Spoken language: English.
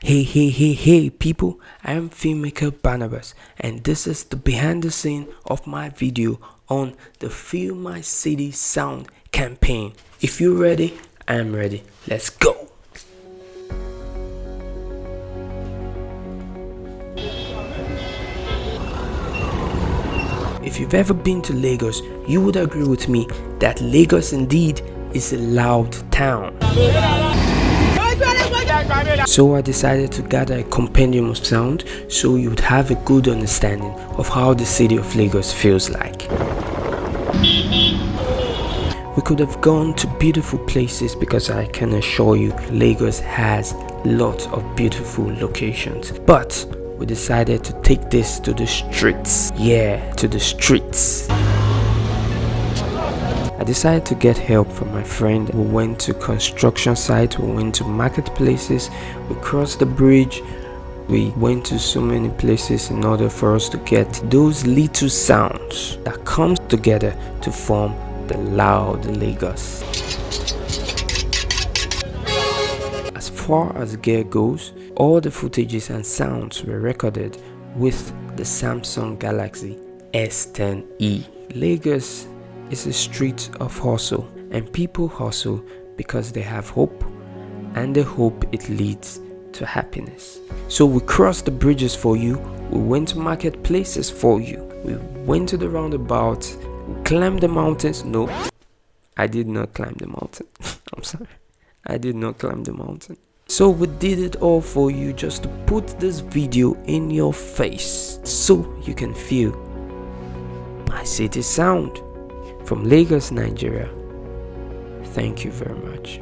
Hey people, I am Filmmaker Barnabas and this is the behind the scene of my video on the Feel My City Sound campaign. If you're ready, I am ready. Let's go. If you've ever been to Lagos, you would agree with me that Lagos indeed is a loud town. So I decided to gather a compendium of sound so you would have a good understanding of how the city of Lagos feels like. We could have gone to beautiful places because I can assure you Lagos has lots of beautiful locations. But we decided to take this to the streets. Yeah, to the streets. I decided to get help from my friend. We went to construction sites, we went to marketplaces, we crossed the bridge, we went to so many places in order for us to get those little sounds that come together to form the loud Lagos. As far as gear goes, all the footages and sounds were recorded with the Samsung Galaxy S10e. Lagos is a street of hustle, and people hustle because they have hope, and the hope it leads to happiness. So we crossed the bridges for you, we went to marketplaces for you, we went to the roundabout, we climbed the mountains. No, I did not climb the mountain. I'm sorry, I did not climb the mountain. So we did it all for you just to put this video in your face so you can feel my city sound. From Lagos, Nigeria, thank you very much.